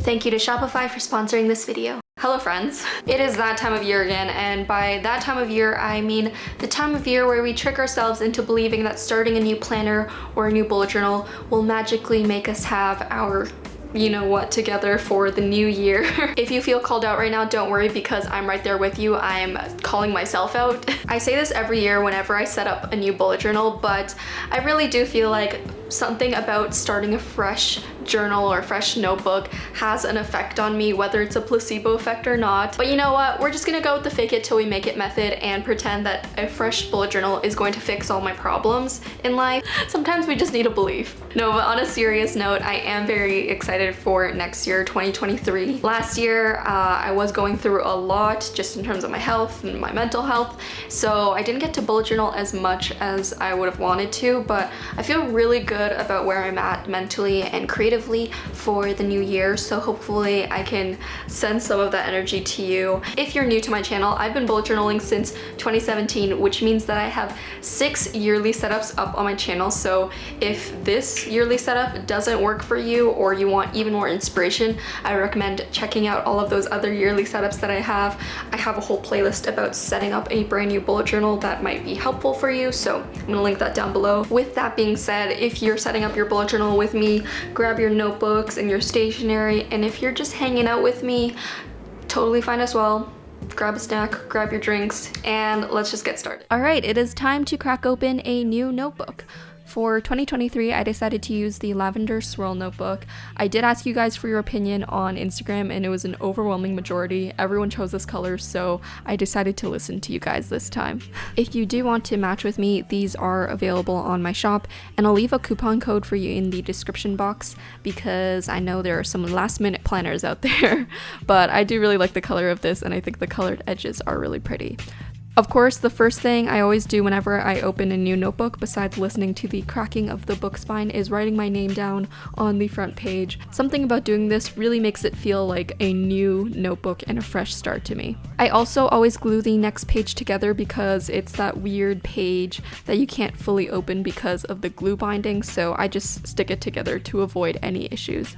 Thank you to Shopify for sponsoring this video. Hello friends. It is that time of year again, and by that time of year I mean the time of year where we trick ourselves into believing that starting a new planner or a new bullet journal will magically make us have our you know what together for the new year. If you feel called out right now, don't worry, because I'm right there with you. I'm calling myself out. I say this every year whenever I set up a new bullet journal, but I really do feel like something about starting a fresh journal or fresh notebook has an effect on me, whether it's a placebo effect or not. But you know what? We're just gonna go with the fake it till we make it method and pretend that a fresh bullet journal is going to fix all my problems in life. Sometimes we just need to believe. No, but on a serious note, I am very excited for next year, 2023. Last year, I was going through a lot just in terms of my health and my mental health, so I didn't get to bullet journal as much as I would have wanted to, but I feel really good about where I'm at mentally and creatively for the new year, so hopefully I can send some of that energy to you. If you're new to my channel, I've been bullet journaling since 2017, which means that I have 6 yearly setups up on my channel. So if this yearly setup doesn't work for you, or you want even more inspiration, I recommend checking out all of those other yearly setups that I have. I have a whole playlist about setting up a brand new bullet journal that might be helpful for you, so I'm gonna link that down below. With that being said, if you're setting up your bullet journal with me, grab your notebooks and your stationery, and if you're just hanging out with me, totally fine as well. Grab a snack, grab your drinks, and let's just get started. All right, it is time to crack open a new notebook. For 2023, I decided to use the Lavender Swirl notebook. I did ask you guys for your opinion on Instagram, and it was an overwhelming majority. Everyone chose this color, so I decided to listen to you guys this time. If you do want to match with me, these are available on my shop, and I'll leave a coupon code for you in the description box, because I know there are some last-minute planners out there, but I do really like the color of this, and I think the colored edges are really pretty. Of course, the first thing I always do whenever I open a new notebook, besides listening to the cracking of the book spine, is writing my name down on the front page. Something about doing this really makes it feel like a new notebook and a fresh start to me. I also always glue the next page together because it's that weird page that you can't fully open because of the glue binding, so I just stick it together to avoid any issues.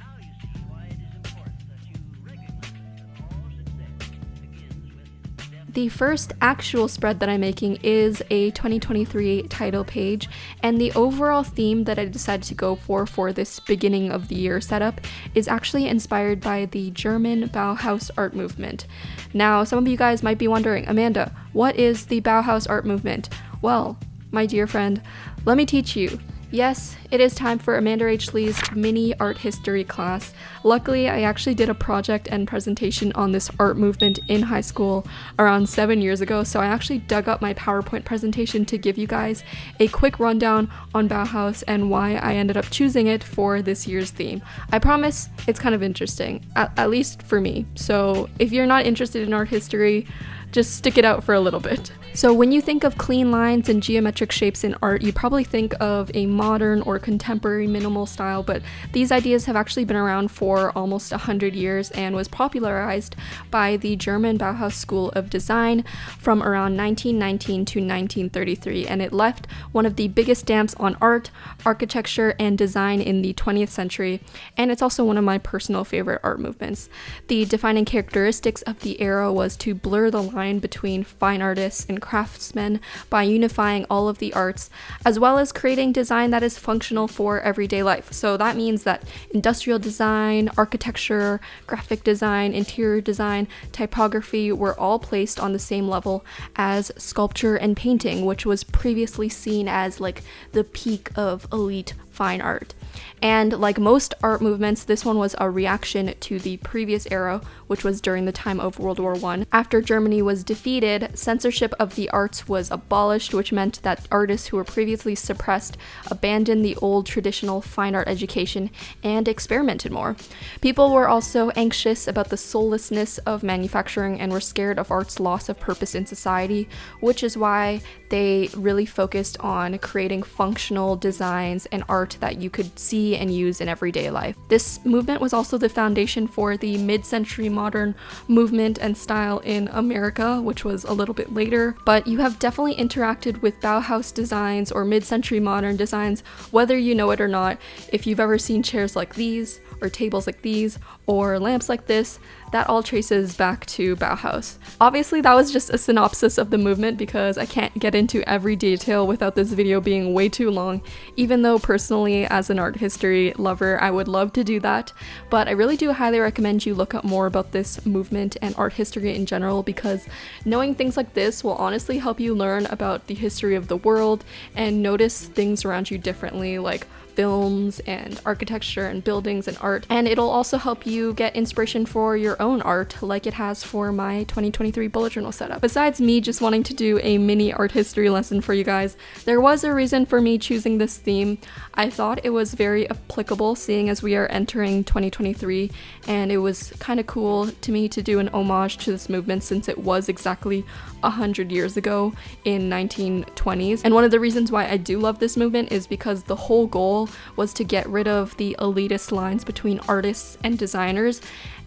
The first actual spread that I'm making is a 2023 title page, and the overall theme that I decided to go for this beginning of the year setup is actually inspired by the German Bauhaus art movement. Now, some of you guys might be wondering, Amanda, what is the Bauhaus art movement? Well, my dear friend, let me teach you. Yes, it is time for AmandaRachLee's mini art history class. Luckily, I actually did a project and presentation on this art movement in high school around 7 years ago, so I actually dug up my PowerPoint presentation to give you guys a quick rundown on Bauhaus and why I ended up choosing it for this year's theme. I promise it's kind of interesting, at least for me, so if you're not interested in art history, just stick it out for a little bit. So when you think of clean lines and geometric shapes in art, you probably think of a modern or contemporary minimal style, but these ideas have actually been around for almost 100 years and was popularized by the German Bauhaus School of Design from around 1919 to 1933, and it left one of the biggest stamps on art, architecture, and design in the 20th century, and it's also one of my personal favorite art movements. The defining characteristics of the era was to blur the line between fine artists and craftsmen by unifying all of the arts, as well as creating design that is functional for everyday life. So that means that industrial design, architecture, graphic design, interior design, typography were all placed on the same level as sculpture and painting, which was previously seen as like the peak of elite fine art. And like most art movements, this one was a reaction to the previous era, which was during the time of World War I. After Germany was defeated, censorship of the arts was abolished, which meant that artists who were previously suppressed abandoned the old traditional fine art education and experimented more. People were also anxious about the soullessness of manufacturing and were scared of art's loss of purpose in society, which is why they really focused on creating functional designs and art art that you could see and use in everyday life. This movement was also the foundation for the mid-century modern movement and style in America, which was a little bit later, but you have definitely interacted with Bauhaus designs or mid-century modern designs, whether you know it or not. If you've ever seen chairs like these, or tables like these, or lamps like this, that all traces back to Bauhaus. Obviously, that was just a synopsis of the movement because I can't get into every detail without this video being way too long, even though personally, as an art history lover, I would love to do that. But I really do highly recommend you look up more about this movement and art history in general, because knowing things like this will honestly help you learn about the history of the world and notice things around you differently, like films and architecture and buildings and art. And it'll also help you get inspiration for your own art, like it has for my 2023 bullet journal setup. Besides me just wanting to do a mini art history lesson for you guys, there was a reason for me choosing this theme. I thought it was very applicable seeing as we are entering 2023, and it was kind of cool to me to do an homage to this movement since it was exactly 100 years ago in 1920s. And one of the reasons why I do love this movement is because the whole goal was to get rid of the elitist lines between artists and designers.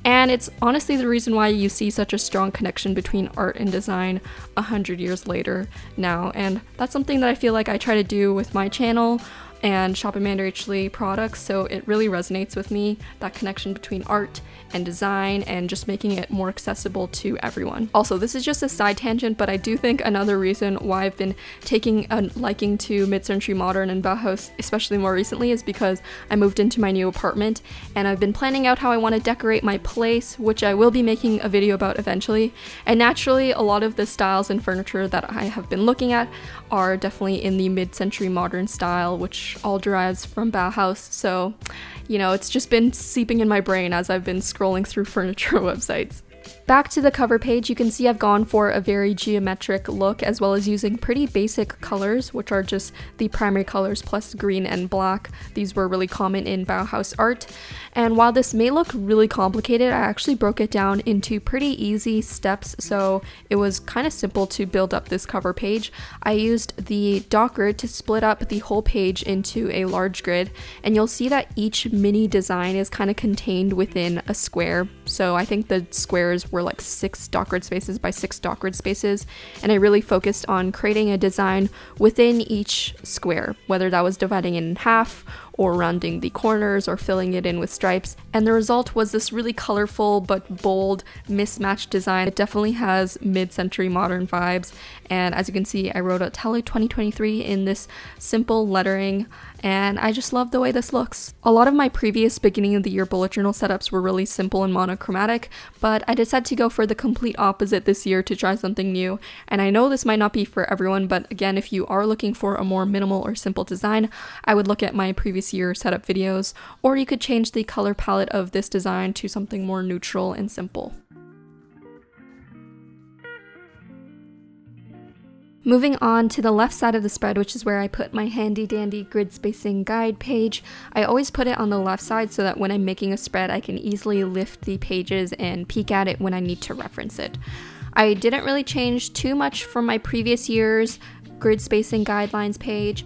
And it's honestly the reason why you see such a strong connection between art and design 100 years later now. And that's something that I feel like I try to do with my channel and ShopAmandaRachLee products, so it really resonates with me, that connection between art and design and just making it more accessible to everyone. Also, this is just a side tangent, but I do think another reason why I've been taking a liking to mid-century modern and Bauhaus, especially more recently, is because I moved into my new apartment and I've been planning out how I want to decorate my place, which I will be making a video about eventually. And naturally, a lot of the styles and furniture that I have been looking at are definitely in the mid-century modern style, which all derives from Bauhaus. So, you know, it's just been seeping in my brain as I've been scrolling through furniture websites. Back to the cover page, you can see I've gone for a very geometric look, as well as using pretty basic colors, which are just the primary colors plus green and black. These were really common in Bauhaus art. And while this may look really complicated, I actually broke it down into pretty easy steps, so it was kind of simple to build up this cover page. I used the dot grid to split up the whole page into a large grid, and you'll see that each mini design is kind of contained within a square. So I think the squares were like 6 dot grid spaces by 6 dot grid spaces, and I really focused on creating a design within each square, whether that was dividing it in half or rounding the corners or filling it in with stripes. And the result was this really colorful but bold mismatched design. It definitely has mid-century modern vibes, and as you can see, I wrote out Tele 2023 in this simple lettering, and I just love the way this looks. A lot of my previous beginning of the year bullet journal setups were really simple and monochromatic, but I decided to go for the complete opposite this year to try something new. And I know this might not be for everyone, but again, if you are looking for a more minimal or simple design, I would look at my previous year setup videos, or you could change the color palette of this design to something more neutral and simple. Moving on to the left side of the spread, which is where I put my handy dandy grid spacing guide page. I always put it on the left side so that when I'm making a spread, I can easily lift the pages and peek at it when I need to reference it. I didn't really change too much from my previous year's grid spacing guidelines page,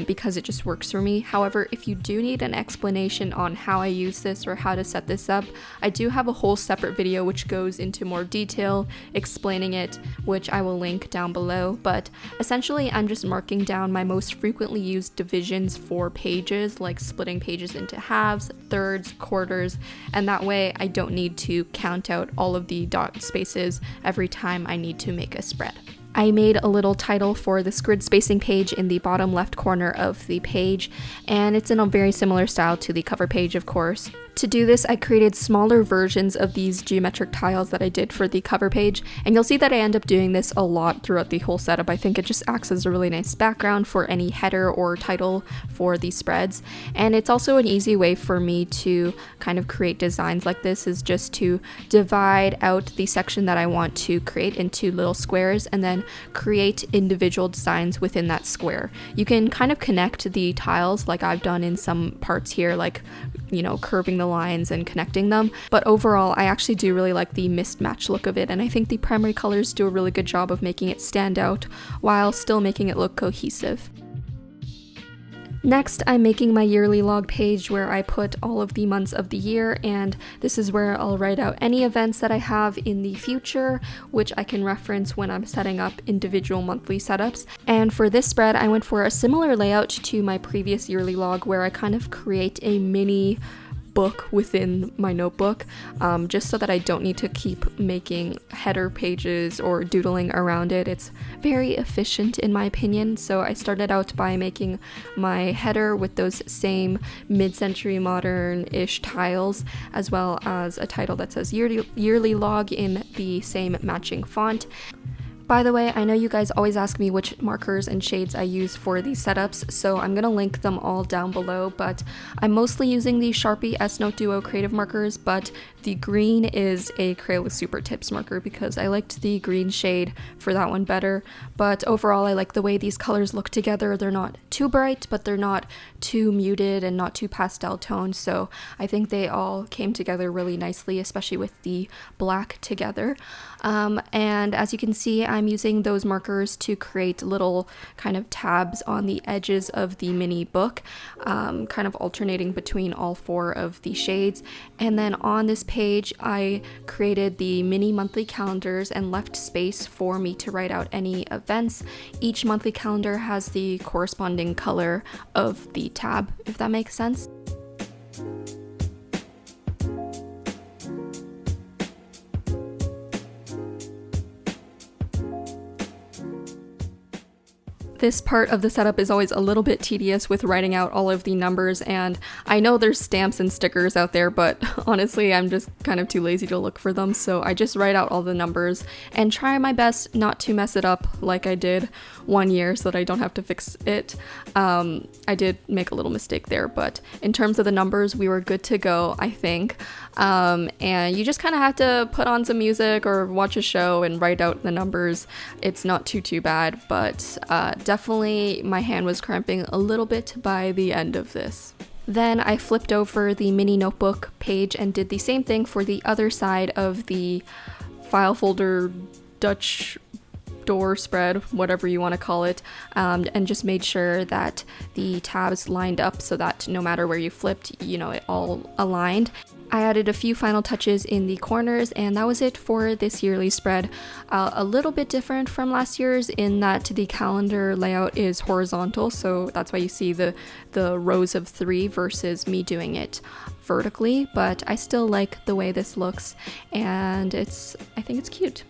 because it just works for me. However, if you do need an explanation on how I use this or how to set this up, I do have a whole separate video which goes into more detail explaining it, which I will link down below. But essentially, I'm just marking down my most frequently used divisions for pages, like splitting pages into halves, thirds, quarters, and that way I don't need to count out all of the dot spaces every time I need to make a spread. I made a little title for this grid spacing page in the bottom left corner of the page, and it's in a very similar style to the cover page, of course. To do this, I created smaller versions of these geometric tiles that I did for the cover page, and you'll see that I end up doing this a lot throughout the whole setup. I think it just acts as a really nice background for any header or title for these spreads, and it's also an easy way for me to kind of create designs like this, is just to divide out the section that I want to create into little squares and then create individual designs within that square. You can kind of connect the tiles like I've done in some parts here, like, you know, curving the lines and connecting them, but overall I actually do really like the mismatch look of it, and I think the primary colors do a really good job of making it stand out while still making it look cohesive. Next, I'm making my yearly log page where I put all of the months of the year, and this is where I'll write out any events that I have in the future, which I can reference when I'm setting up individual monthly setups. And for this spread, I went for a similar layout to my previous yearly log where I kind of create a mini book within my notebook, just so that I don't need to keep making header pages or doodling around it. It's very efficient in my opinion. So I started out by making my header with those same mid-century modern-ish tiles, as well as a title that says yearly log in the same matching font. By the way, I know you guys always ask me which markers and shades I use for these setups, so I'm gonna link them all down below, but I'm mostly using the Sharpie S-Note Duo Creative markers, but the green is a Crayola Super Tips marker because I liked the green shade for that one better. But overall, I like the way these colors look together. They're not too bright, but they're not too muted and not too pastel toned, so I think they all came together really nicely, especially with the black together. And as you can see, I'm using those markers to create little kind of tabs on the edges of the mini book, kind of alternating between all four of the shades. And then on this page, I created the mini monthly calendars and left space for me to write out any events. Each monthly calendar has the corresponding color of the tab, if that makes sense. This part of the setup is always a little bit tedious with writing out all of the numbers, and I know there's stamps and stickers out there, but honestly I'm just kind of too lazy to look for them, so I just write out all the numbers and try my best not to mess it up like I did one year so that I don't have to fix it. I did make a little mistake there, but in terms of the numbers, we were good to go, I think. And you just kind of have to put on some music or watch a show and write out the numbers. It's not too bad, but definitely my hand was cramping a little bit by the end of this. Then I flipped over the mini notebook page and did the same thing for the other side of the file folder Dutch door spread, whatever you want to call it, and just made sure that the tabs lined up so that no matter where you flipped, you know, it all aligned. I added a few final touches in the corners, and that was it for this yearly spread. A little bit different from last year's in that the calendar layout is horizontal, so that's why you see the rows of 3 versus me doing it vertically, but I still like the way this looks, and I think it's cute.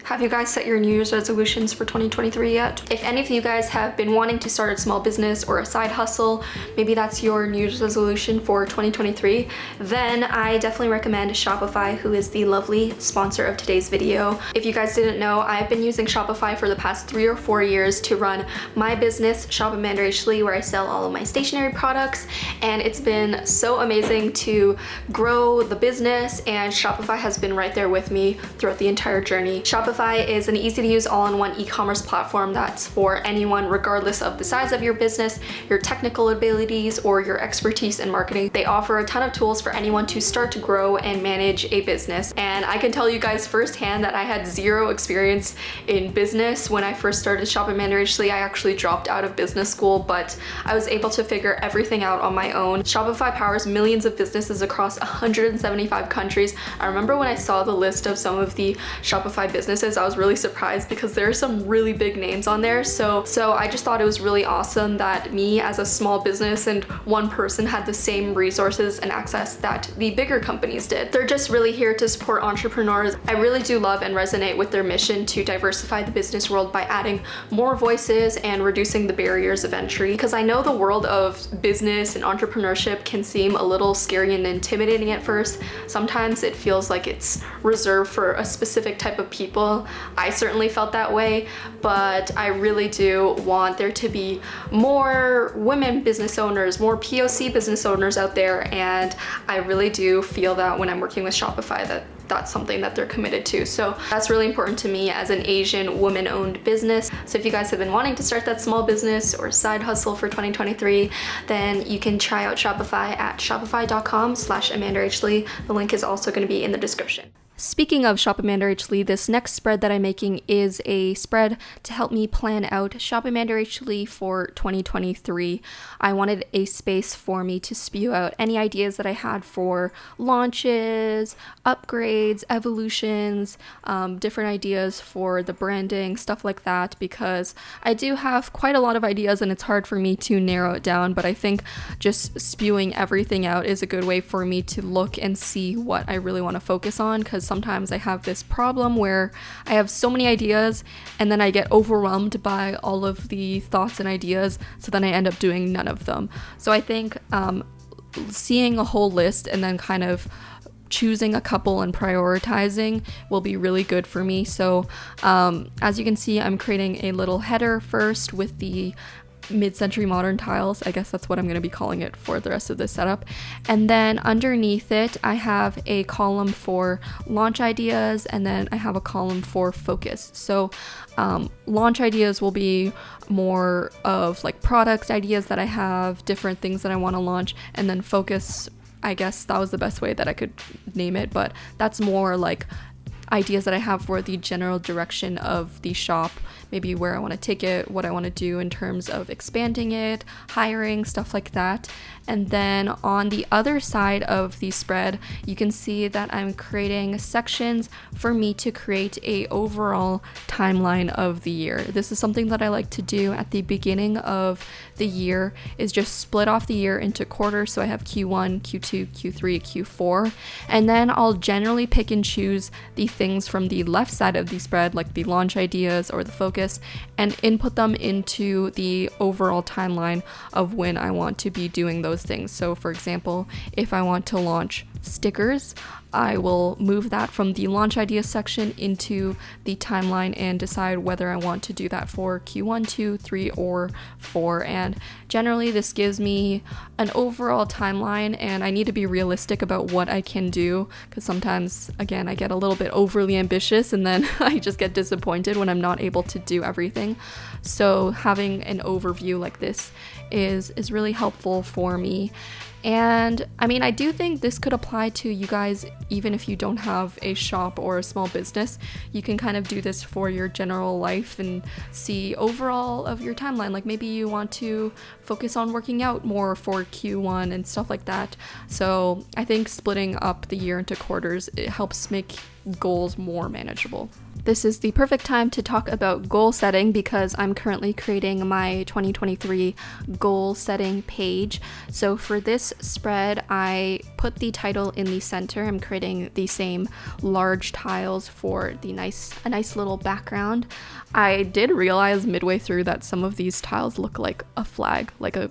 Have you guys set your New Year's resolutions for 2023 yet? If any of you guys have been wanting to start a small business or a side hustle, maybe that's your New Year's resolution for 2023, then I definitely recommend Shopify, who is the lovely sponsor of today's video. If you guys didn't know, I've been using Shopify for the past 3 or 4 years to run my business, ShopAmandaRachLee, where I sell all of my stationery products, and it's been so amazing to grow the business, and Shopify has been right there with me throughout the entire journey. Shopify is an easy to use all-in-one e-commerce platform that's for anyone regardless of the size of your business, your technical abilities, or your expertise in marketing. They offer a ton of tools for anyone to start to grow and manage a business. And I can tell you guys firsthand that I had 0 experience in business when I first started ShopAmandaRachLee. I actually dropped out of business school, but I was able to figure everything out on my own. Shopify powers millions of businesses across 175 countries. I remember when I saw the list of some of the Shopify businesses, I was really surprised because there are some really big names on there. So I just thought it was really awesome that me as a small business and one person had the same resources and access that the bigger companies did. They're just really here to support entrepreneurs. I really do love and resonate with their mission to diversify the business world by adding more voices and reducing the barriers of entry. Because I know the world of business and entrepreneurship can seem a little scary and intimidating at first. Sometimes it feels like it's reserved for a specific type of people. I certainly felt that way, but I really do want there to be more women business owners, more POC business owners out there, and I really do feel that when I'm working with Shopify that's something that they're committed to. So that's really important to me as an Asian woman-owned business. So if you guys have been wanting to start that small business or side hustle for 2023, then you can try out Shopify at shopify.com/AmandaRachLee. The link is also going to be in the description. Speaking of ShopAmandaRachLee, this next spread that I'm making is a spread to help me plan out ShopAmandaRachLee for 2023. I wanted a space for me to spew out any ideas that I had for launches, upgrades, evolutions, different ideas for the branding, stuff like that, because I do have quite a lot of ideas and it's hard for me to narrow it down, but I think just spewing everything out is a good way for me to look and see what I really want to focus on, because sometimes I have this problem where I have so many ideas and then I get overwhelmed by all of the thoughts and ideas, so then I end up doing none of them. So I think seeing a whole list and then kind of choosing a couple and prioritizing will be really good for me. So as you can see, I'm creating a little header first with the mid-century modern tiles. I guess that's what I'm going to be calling it for the rest of this setup. And then underneath it, I have a column for launch ideas, and then I have a column for focus. So launch ideas will be more of like product ideas that I have, different things that I want to launch, and then focus, I guess that was the best way that I could name it, but that's more like ideas that I have for the general direction of the shop, maybe where I want to take it, what I want to do in terms of expanding it, hiring, stuff like that. And then on the other side of the spread, you can see that I'm creating sections for me to create a overall timeline of the year. This is something that I like to do at the beginning of the year, is just split off the year into quarters. So I have Q1, Q2, Q3, Q4, and then I'll generally pick and choose the things from the left side of the spread, like the launch ideas or the focus, and input them into the overall timeline of when I want to be doing those things. So for example, if I want to launch stickers, I will move that from the launch idea section into the timeline and decide whether I want to do that for Q1, 2, 3, or 4. And generally this gives me an overall timeline, and I need to be realistic about what I can do, because sometimes, again, I get a little bit overly ambitious and then I just get disappointed when I'm not able to do everything. So having an overview like this is really helpful for me. And I mean, I do think this could apply to you guys even if you don't have a shop or a small business. You can kind of do this for your general life and see overall of your timeline. Like maybe you want to focus on working out more for Q1 and stuff like that. So I think splitting up the year into quarters, it helps make goals more manageable. This is the perfect time to talk about goal setting, because I'm currently creating my 2023 goal setting page. So for this spread, I put the title in the center. I'm creating the same large tiles for a nice little background. I did realize midway through that some of these tiles look like a flag, like a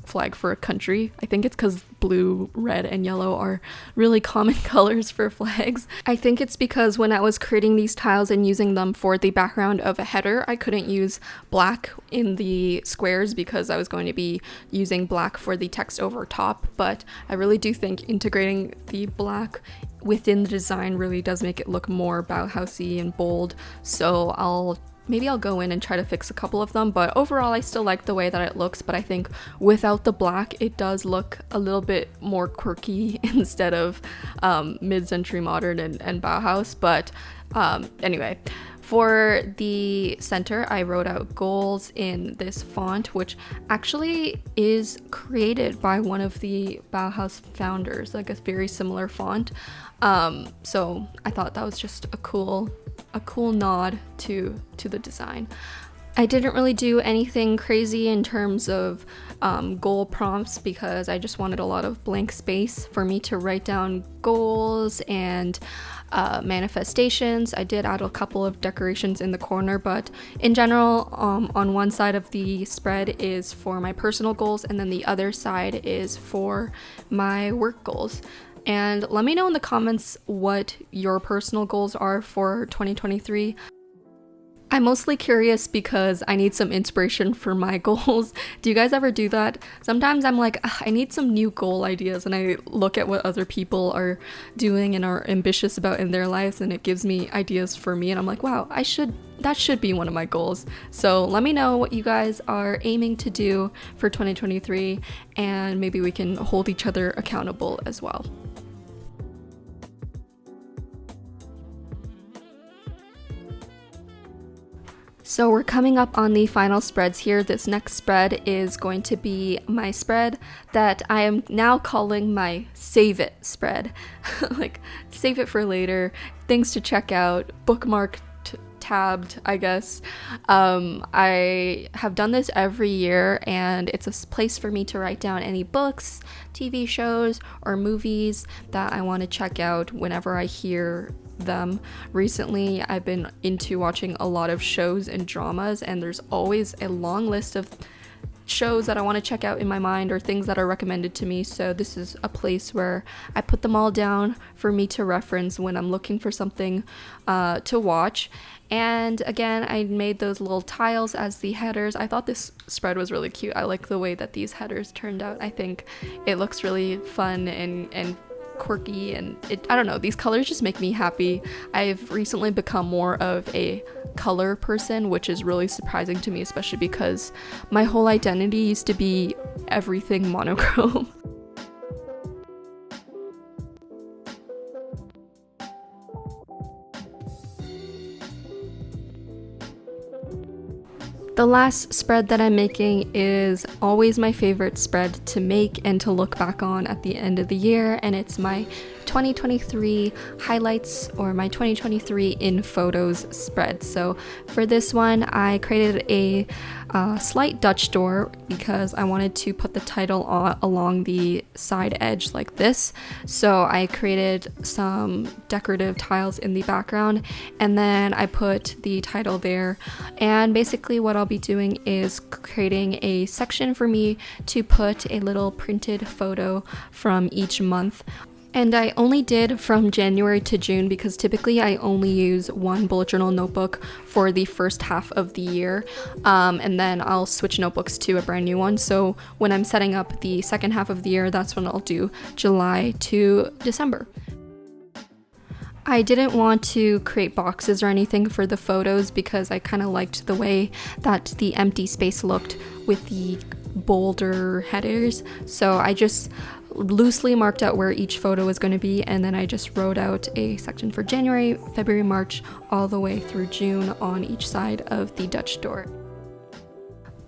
flag for a country. I think it's because blue, red, and yellow are really common colors for flags. I think it's because when I was creating these tiles and using them for the background of a header, I couldn't use black in the squares because I was going to be using black for the text over top. But I really do think integrating the black within the design really does make it look more Bauhausy and bold. So maybe I'll go in and try to fix a couple of them, but overall I still like the way that it looks. But I think without the black, it does look a little bit more quirky instead of mid-century modern and Bauhaus. But anyway, for the center, I wrote out goals in this font, which actually is created by one of the Bauhaus founders, like a very similar font. So I thought that was just a cool nod to the design. I didn't really do anything crazy in terms of goal prompts, because I just wanted a lot of blank space for me to write down goals and manifestations. I did add a couple of decorations in the corner, but in general, on one side of the spread is for my personal goals, and then the other side is for my work goals. And let me know in the comments what your personal goals are for 2023. I'm mostly curious because I need some inspiration for my goals. Do you guys ever do that? Sometimes I'm like, I need some new goal ideas, and I look at what other people are doing and are ambitious about in their lives, and it gives me ideas for me, and I'm like, wow, that should be one of my goals. So let me know what you guys are aiming to do for 2023, and maybe we can hold each other accountable as well. So we're coming up on the final spreads here. This next spread is going to be my spread that I am now calling my save it spread. Like, save it for later, things to check out, bookmarked, tabbed, I guess. I have done this every year, and it's a place for me to write down any books, TV shows, or movies that I want to check out whenever I hear them. Recently, I've been into watching a lot of shows and dramas, and there's always a long list of shows that I want to check out in my mind or things that are recommended to me. So this is a place where I put them all down for me to reference when I'm looking for something to watch. And again, I made those little tiles as the headers. I thought this spread was really cute. I like the way that these headers turned out. I think it looks really fun and quirky, and I don't know, these colors just make me happy. I've recently become more of a color person, which is really surprising to me, especially because my whole identity used to be everything monochrome. The last spread that I'm making is always my favorite spread to make and to look back on at the end of the year, and it's my 2023 highlights or my 2023 in photos spread. So for this one, I created a slight Dutch door because I wanted to put the title along the side edge like this. So I created some decorative tiles in the background, and then I put the title there. And basically what I'll be doing is creating a section for me to put a little printed photo from each month. And I only did from January to June because typically I only use one bullet journal notebook for the first half of the year, and then I'll switch notebooks to a brand new one. So when I'm setting up the second half of the year, that's when I'll do July to December. I didn't want to create boxes or anything for the photos because I kind of liked the way that the empty space looked with the bolder headers. So I just loosely marked out where each photo was going to be, and then I just wrote out a section for January, February, March, all the way through June on each side of the Dutch door.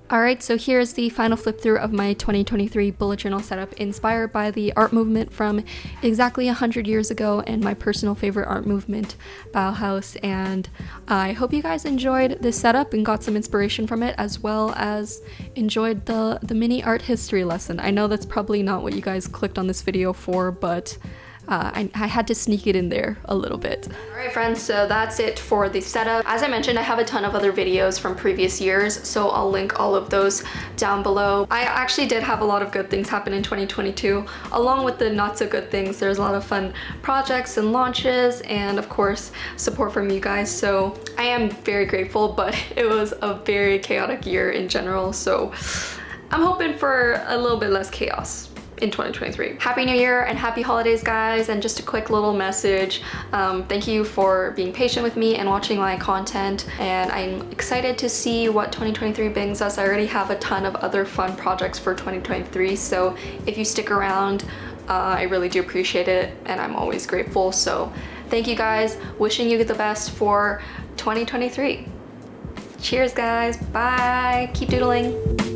Alright, so here's the final flip through of my 2023 bullet journal setup, inspired by the art movement from exactly 100 years ago and my personal favorite art movement, Bauhaus. And I hope you guys enjoyed this setup and got some inspiration from it, as well as enjoyed the mini art history lesson. I know that's probably not what you guys clicked on this video for, but I had to sneak it in there a little bit. Alright friends, so that's it for the setup. As I mentioned, I have a ton of other videos from previous years, so I'll link all of those down below. I actually did have a lot of good things happen in 2022. Along with the not so good things, there's a lot of fun projects and launches, and of course, support from you guys. So I am very grateful, but it was a very chaotic year in general, so I'm hoping for a little bit less chaos in 2023. Happy New Year and happy holidays, guys. And just a quick little message. Thank you for being patient with me and watching my content. And I'm excited to see what 2023 brings us. I already have a ton of other fun projects for 2023. So if you stick around, I really do appreciate it. And I'm always grateful. So thank you guys. Wishing you the best for 2023. Cheers, guys. Bye. Keep doodling.